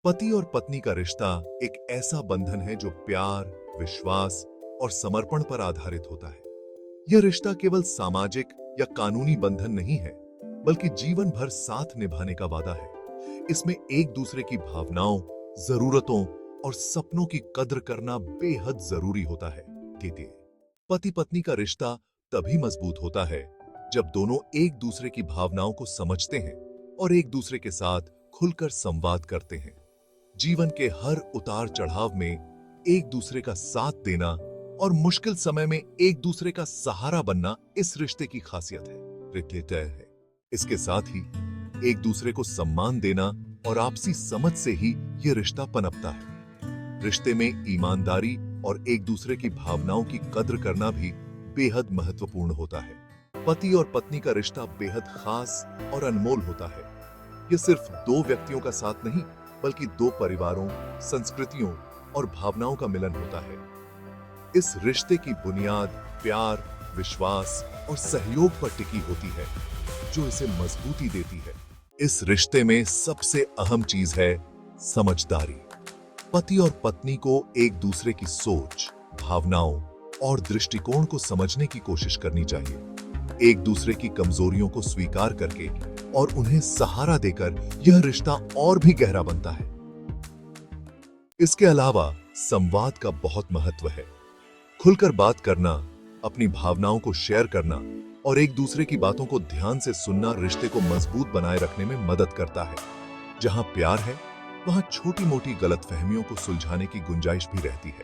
पति और पत्नी का रिश्ता एक ऐसा बंधन है जो प्यार, विश्वास और समर्पण पर आधारित होता है। यह रिश्ता केवल सामाजिक या कानूनी बंधन नहीं है, बल्कि जीवन भर साथ निभाने का वादा है। इसमें एक दूसरे की भावनाओं, जरूरतों और सपनों की कद्र करना बेहद जरूरी होता है। पति पत्नी का रिश्ता तभी मजबूत होता है जब दोनों एक दूसरे की भावनाओं को समझते हैं और एक दूसरे के साथ खुलकर संवाद करते हैं। जीवन के हर उतार चढ़ाव में एक दूसरे का साथ देना और मुश्किल समय में एक दूसरे का सहारा बनना इस रिश्ते की खासियत है। इसके साथ ही एक दूसरे को सम्मान देना और आपसी समझ से ही यह रिश्ता पनपता है। रिश्ते में ईमानदारी और एक दूसरे की भावनाओं की कद्र करना भी बेहद महत्वपूर्ण होता है। पति और पत्नी का रिश्ता बेहद खास और अनमोल होता है। यह सिर्फ दो व्यक्तियों का साथ नहीं, बल्कि दो परिवारों, संस्कृतियों और भावनाओं का मिलन होता है। इस रिश्ते की बुनियाद प्यार, विश्वास और सहयोग पर टिकी होती है, जो इसे मजबूती देती है। इस रिश्ते में सबसे अहम चीज है समझदारी। पति और पत्नी को एक दूसरे की सोच, भावनाओं और दृष्टिकोण को समझने की कोशिश करनी चाहिए। एक दूसरे की कमजोरियों को स्वीकार करके और उन्हें सहारा देकर यह रिश्ता और भी गहरा बनता है। इसके अलावा संवाद का बहुत महत्व है। खुलकर बात करना, अपनी भावनाओं को शेयर करना और एक दूसरे की बातों को ध्यान से सुनना रिश्ते को मजबूत बनाए रखने में मदद करता है। जहां प्यार है, वहां छोटी-मोटी गलतफहमियों को सुलझाने की गुंजाइश भी रहती है।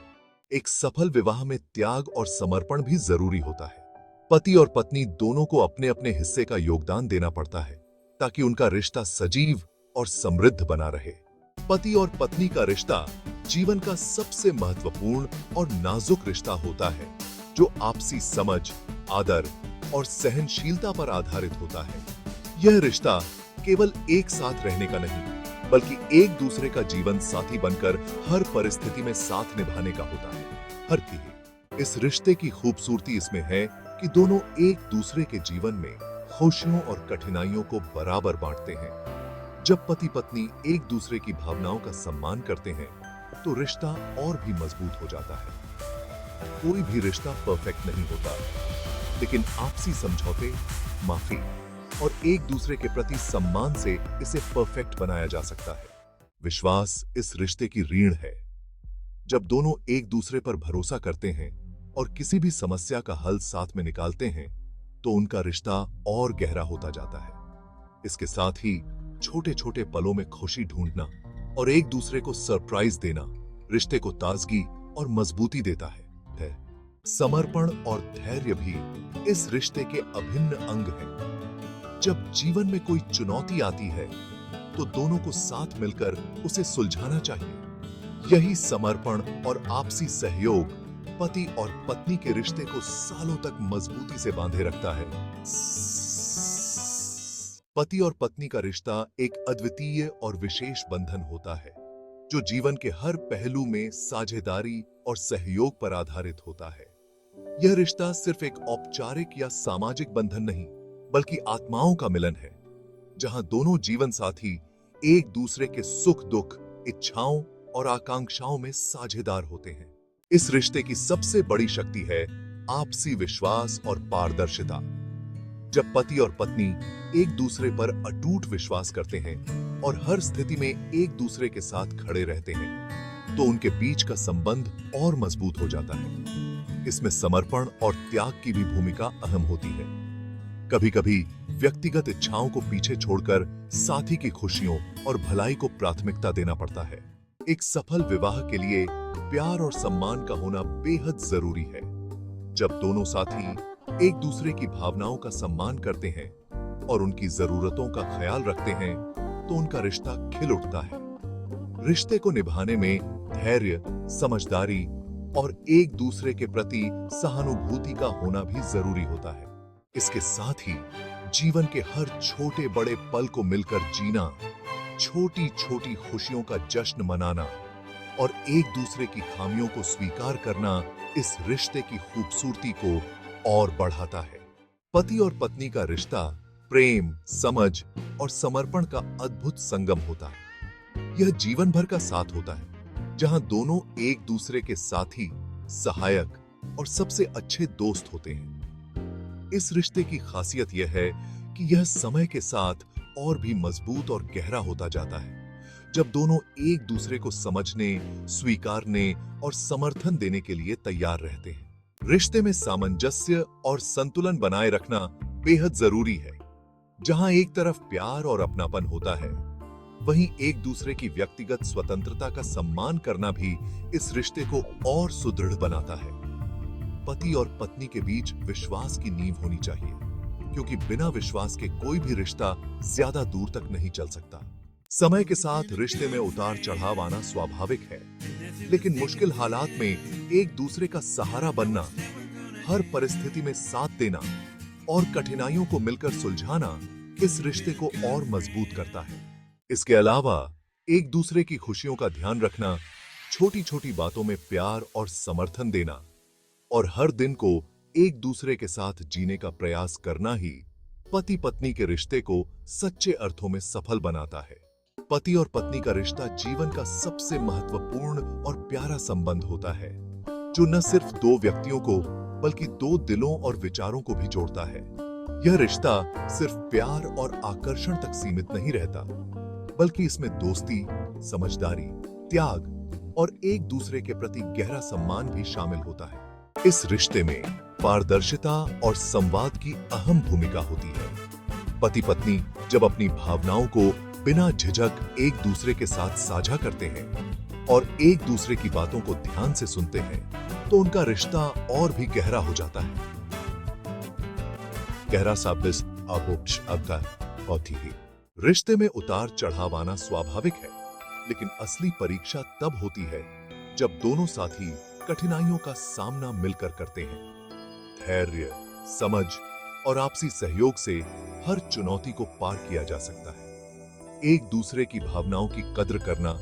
एक सफल विवाह में त्याग और समर्पण भी जरूरी होता है। पति और पत्नी दोनों को अपने अपने हिस्से का योगदान देना पड़ता है, ताकि उनका रिश्ता सजीव और समृद्ध बना रहे। पति और पत्नी का रिश्ता जीवन का सबसे महत्वपूर्ण और नाजुक रिश्ता होता है, जो आपसी समझ, आदर और सहनशीलता पर आधारित होता है। यह रिश्ता केवल एक साथ रहने का नहीं, बल्कि एक दूसरे का जीवन साथी बनकर हर परिस्थिति में साथ निभाने का होता है। इस रिश्ते की खूबसूरती इसमें है कि दोनों एक दूसरे के जीवन में खुशियों और कठिनाइयों को बराबर बांटते हैं। जब पति पत्नी एक दूसरे की भावनाओं का सम्मान करते हैं, तो रिश्ता और भी मजबूत हो जाता है। कोई भी रिश्ता परफेक्ट नहीं होता, लेकिन आपसी समझौते, माफी और एक दूसरे के प्रति सम्मान से इसे परफेक्ट बनाया जा सकता है। विश्वास इस रिश्ते की रीढ़ है। जब दोनों एक दूसरे पर भरोसा करते हैं और किसी भी समस्या का हल साथ में निकालते हैं, तो उनका रिश्ता और गहरा होता जाता है। इसके साथ ही छोटे छोटे पलों में खुशी ढूंढना और एक दूसरे को सरप्राइज देना रिश्ते को ताजगी और मजबूती देता है। समर्पण और धैर्य भी इस रिश्ते के अभिन्न अंग हैं। जब जीवन में कोई चुनौती आती है, तो दोनों को साथ मिलकर उसे सुलझाना चाहिए। यही समर्पण और आपसी सहयोग पति और पत्नी के रिश्ते को सालों तक मजबूती से बांधे रखता है। पति और पत्नी का रिश्ता एक अद्वितीय और विशेष बंधन होता है, जो जीवन के हर पहलू में साझेदारी और सहयोग पर आधारित होता है। यह रिश्ता सिर्फ एक औपचारिक या सामाजिक बंधन नहीं, बल्कि आत्माओं का मिलन है, जहां दोनों जीवन साथी एक दूसरे के सुख दुख, इच्छाओं और आकांक्षाओं में साझेदार होते हैं। इस रिश्ते की सबसे बड़ी शक्ति है आपसी विश्वास और पारदर्शिता। जब पति और पत्नी एक दूसरे पर अटूट विश्वास करते हैं और हर स्थिति में एक दूसरे के साथ खड़े रहते हैं, तो उनके बीच का संबंध और मजबूत हो जाता है। इसमें समर्पण और त्याग की भी भूमिका अहम होती है। कभी-कभी व्यक्तिगत इच्छाओं को पीछे छोड़कर साथी की खुशियों और भलाई को प्राथमिकता देना पड़ता है। एक सफल विवाह के लिए प्यार और सम्मान का होना बेहद जरूरी है। जब दोनों साथी एक दूसरे की भावनाओं का सम्मान करते हैं और उनकी जरूरतों का ख्याल रखते हैं, तो उनका रिश्ता खिल उठता है। रिश्ते को निभाने में धैर्य, समझदारी और एक दूसरे के प्रति सहानुभूति का होना भी जरूरी होता है। इसके साथ ही जीवन के हर छोटे बड़े पल को मिलकर जीना, छोटी छोटी खुशियों का जश्न मनाना और एक दूसरे की खामियों को स्वीकार करना इस रिश्ते की खूबसूरती को और बढ़ाता है। पति और पत्नी का रिश्ता प्रेम, समझ और समर्पण का अद्भुत संगम होता है। यह जीवन भर का साथ होता है, जहां दोनों एक दूसरे के साथी, सहायक और सबसे अच्छे दोस्त होते हैं। इस रिश्ते की खासियत यह है कि यह समय के साथ और भी मजबूत और गहरा होता जाता है, जब दोनों एक दूसरे को समझने, स्वीकारने और समर्थन देने के लिए तैयार रहते हैं। रिश्ते में सामंजस्य और संतुलन बनाए रखना बेहद जरूरी है। जहां एक तरफ प्यार और अपनापन होता है, वहीं एक दूसरे की व्यक्तिगत स्वतंत्रता का सम्मान करना भी इस रिश्ते को और सुदृढ़ बनाता है। पति और पत्नी के बीच विश्वास की नींव होनी चाहिए, क्योंकि बिना विश्वास के कोई भी रिश्ता ज्यादा दूर तक नहीं चल सकता। समय के साथ रिश्ते में उतार चढ़ाव आना स्वाभाविक है, लेकिन मुश्किल हालात में एक दूसरे का सहारा बनना, हर परिस्थिति में साथ देना और कठिनाइयों को मिलकर सुलझाना इस रिश्ते को और मजबूत करता है। इसके अलावा एक दूसरे की खुशियों का ध्यान रखना, छोटी छोटी बातों में प्यार और समर्थन देना और हर दिन को एक दूसरे के साथ जीने का प्रयास करना ही पति पत्नी के रिश्ते को सच्चे अर्थों में सफल बनाता है। पति और पत्नी का रिश्ता जीवन का सबसे महत्वपूर्ण और प्यारा संबंध होता है, जो न सिर्फ दो व्यक्तियों को बल्कि दो दिलों और विचारों को भी जोड़ता है। यह रिश्ता सिर्फ प्यार और आकर्षण तक सीमित नहीं रहता, बल्कि इसमें दोस्ती, समझदारी, त्याग और एक दूसरे के प्रति गहरा सम्मान भी शामिल होता है। इस रिश्ते में पारदर्शिता और संवाद की अहम भूमिका होती है। पति पत्नी जब अपनी भावनाओं को बिना झिझक एक दूसरे के साथ साझा करते हैं और एक दूसरे की बातों को ध्यान से सुनते हैं, तो उनका रिश्ता और भी गहरा हो जाता है। गहरा शब्द अबोक्ष अबका होती है। रिश्ते में उतार चढ़ाव आना स्वाभाविक है, लेकिन असली परीक्षा तब होती है जब दोनों साथी कठिनाइयों का सामना मिलकर करते हैं। धैर्य, समझ और आपसी सहयोग से हर चुनौती को पार किया जा सकता है। एक दूसरे की भावनाओं की कद्र करना,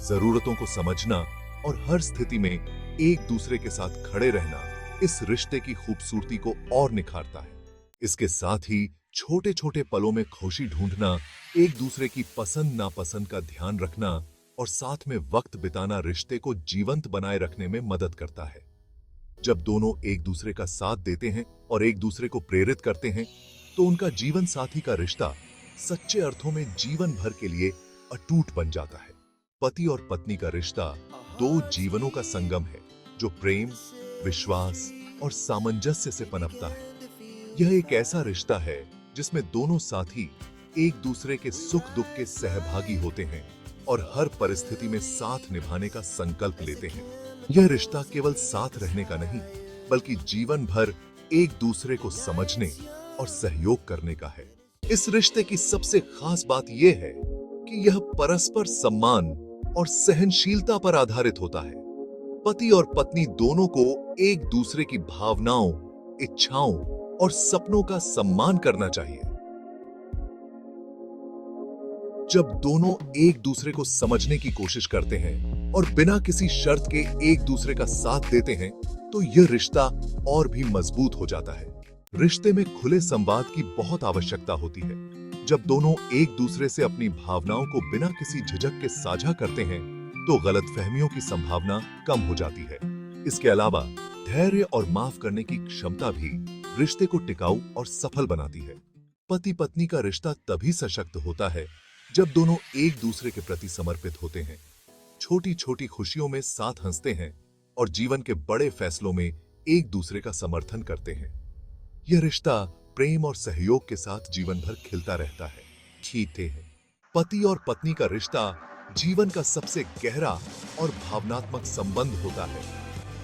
जरूरतों को समझना और हर स्थिति में एक दूसरे के साथ खड़े रहना इस रिश्ते की खूबसूरती को और निखारता है। इसके साथ ही छोटे छोटे पलों में खुशी ढूंढना, एक दूसरे की पसंद नापसंद का ध्यान रखना और साथ में वक्त बिताना रिश्ते को जीवंत बनाए रखने में मदद करता है। जब दोनों एक दूसरे का साथ देते हैं और एक दूसरे को प्रेरित करते हैं, तो उनका जीवन साथी का रिश्ता सच्चे अर्थों में जीवन भर के लिए अटूट बन जाता है। पति और पत्नी का रिश्ता दो जीवनों का संगम है, जो प्रेम, विश्वास और सामंजस्य से पनपता है। यह एक ऐसा रिश्ता है जिसमें दोनों साथी एक दूसरे के सुख दुख के सहभागी होते हैं और हर परिस्थिति में साथ निभाने का संकल्प लेते हैं। यह रिश्ता केवल साथ रहने का नहीं, बल्कि जीवन भर एक दूसरे को समझने और सहयोग करने का है। इस रिश्ते की सबसे खास बात यह है कि यह परस्पर सम्मान और सहनशीलता पर आधारित होता है। पति और पत्नी दोनों को एक दूसरे की भावनाओं, इच्छाओं और सपनों का सम्मान करना चाहिए। जब दोनों एक दूसरे को समझने की कोशिश करते हैं और बिना किसी शर्त के एक दूसरे का साथ देते हैं, तो यह रिश्ता और भी मजबूत हो जाता है। रिश्ते में खुले संवाद की बहुत आवश्यकता होती है। जब दोनों एक दूसरे से अपनी भावनाओं को बिना किसी झिझक के साझा करते हैं, तो गलतफहमियों की संभावना कम हो जाती है। इसके अलावा धैर्य और माफ करने की क्षमता भी रिश्ते को टिकाऊ और सफल बनाती है। पति पत्नी का रिश्ता तभी सशक्त होता है जब दोनों एक दूसरे के प्रति समर्पित होते हैं, छोटी छोटी खुशियों में साथ हंसते हैं और जीवन के बड़े फैसलों में एक दूसरे का समर्थन करते हैं। यह रिश्ता प्रेम और सहयोग के साथ जीवन भर खिलता रहता है। खींचते हैं। पति और पत्नी का रिश्ता जीवन का सबसे गहरा और भावनात्मक संबंध होता है,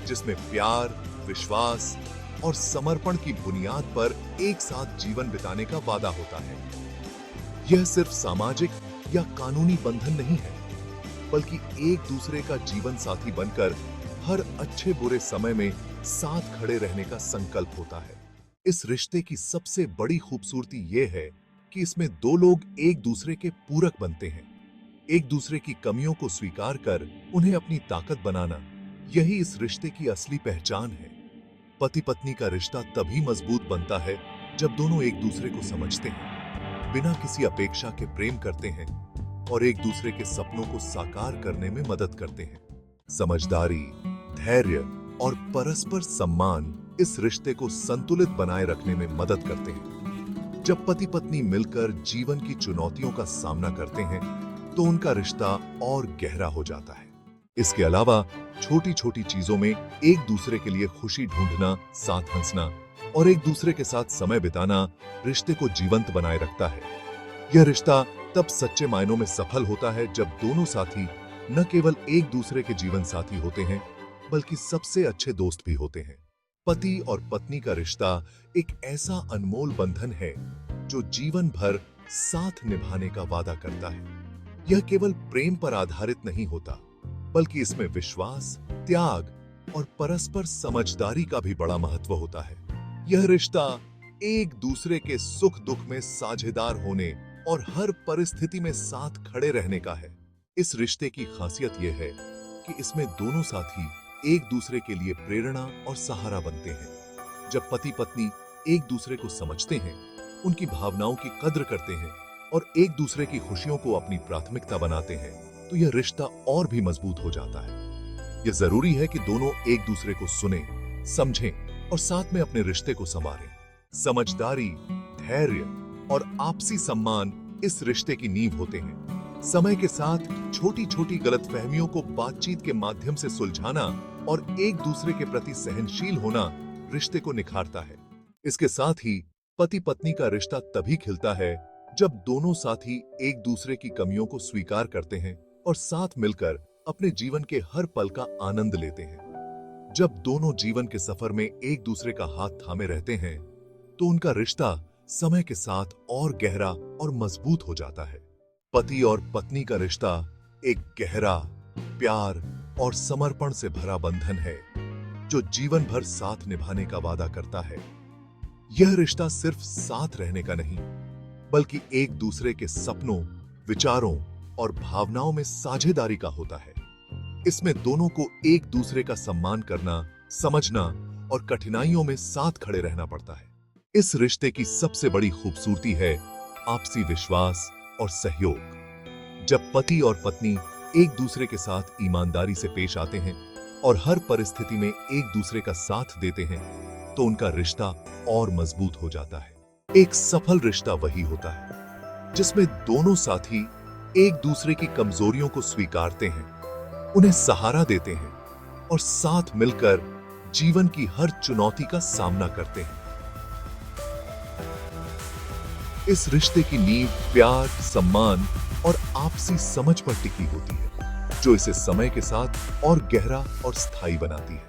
जिसमें प्यार, विश्वास और समर्पण की बुनियाद पर एक साथ जीवन बिताने का वादा होता है। यह सिर्फ सामाजिक या कानूनी बंधन नहीं है, बल्कि एक दूसरे का जीवन साथी बनकर हर अच्छे बुरे समय में साथ खड़े रहने का संकल्प होता है। इस रिश्ते की सबसे बड़ी खूबसूरती यह है कि इसमें दो लोग एक दूसरे के पूरक बनते हैं। एक दूसरे की कमियों को स्वीकार कर उन्हें अपनी ताकत बनाना, यही इस रिश्ते की असली पहचान है। पति पत्नी का रिश्ता तभी मजबूत बनता है जब दोनों एक दूसरे को समझते हैं, बिना किसी अपेक्षा के प्रेम करते हैं और एक दूसरे के सपनों को साकार करने में मदद करते हैं। समझदारी, धैर्य और परस्पर सम्मान इस रिश्ते को संतुलित बनाए रखने में मदद करते हैं। जब पति पत्नी मिलकर जीवन की चुनौतियों का सामना करते हैं तो उनका रिश्ता और गहरा हो जाता है। इसके अलावा छोटी छोटी चीजों में एक दूसरे के लिए खुशी ढूंढना, साथ हंसना और एक दूसरे के साथ समय बिताना रिश्ते को जीवंत बनाए रखता है। यह रिश्ता तब सच्चे मायनों में सफल होता है जब दोनों साथी न केवल एक दूसरे के जीवन साथी होते हैं बल्कि सबसे अच्छे दोस्त भी होते हैं। पति और पत्नी का रिश्ता एक ऐसा अनमोल बंधन है जो जीवन भर साथ निभाने का वादा करता है। यह केवल प्रेम पर आधारित नहीं होता बल्कि इसमें विश्वास, त्याग और परस्पर समझदारी का भी बड़ा महत्व होता है। यह रिश्ता एक दूसरे के सुख दुख में साझेदार होने और हर परिस्थिति में साथ खड़े रहने का है। इस रिश्ते की खासियत यह है कि इसमें दोनों साथी एक दूसरे के लिए प्रेरणा और सहारा बनते हैं। जब पति पत्नी एक दूसरे को समझते हैं, उनकी भावनाओं की कद्र करते हैं और एक दूसरे की खुशियों को अपनी प्राथमिकता बनाते हैं तो यह रिश्ता और भी मजबूत हो जाता है। यह जरूरी है कि दोनों एक दूसरे को सुनें, समझें और साथ में अपने रिश्ते को संवारें। समझदारी, धैर्य और आपसी सम्मान इस रिश्ते की नींव होते हैं। समय के साथ छोटी छोटी गलतफहमियों को बातचीत के माध्यम से सुलझाना और एक दूसरे के प्रति सहनशील होना रिश्ते को निखारता है। इसके साथ ही पति पत्नी का रिश्ता तभी खिलता है जब दोनों साथी एक दूसरे की कमियों को स्वीकार करते हैं और साथ मिलकर अपने जीवन के हर पल का आनंद लेते हैं। जब दोनों जीवन के सफर में एक दूसरे का हाथ थामे रहते हैं तो उनका रिश्ता समय के साथ और गहरा और मजबूत हो जाता है। पति और पत्नी का रिश्ता एक गहरा, प्यार और समर्पण से भरा बंधन है जो जीवन भर साथ निभाने का वादा करता है। यह रिश्ता सिर्फ साथ रहने का नहीं बल्कि एक दूसरे के सपनों, विचारों और भावनाओं में साझेदारी का होता है। इसमें दोनों को एक दूसरे का सम्मान करना, समझना और कठिनाइयों में साथ खड़े रहना पड़ता है। इस रिश्ते की सबसे बड़ी खूबसूरती है आपसी विश्वास और सहयोग। जब पति और पत्नी एक दूसरे के साथ ईमानदारी से पेश आते हैं और हर परिस्थिति में एक दूसरे का साथ देते हैं तो उनका रिश्ता और मजबूत हो जाता है। एक सफल रिश्ता वही होता है जिसमें दोनों साथी एक दूसरे की कमजोरियों को स्वीकारते हैं, उन्हें सहारा देते हैं और साथ मिलकर जीवन की हर चुनौती का सामना करते हैं। इस रिश्ते की नींव प्यार, सम्मान और आपसी समझ पर टिकी होती है जो इसे समय के साथ और गहरा और स्थायी बनाती है।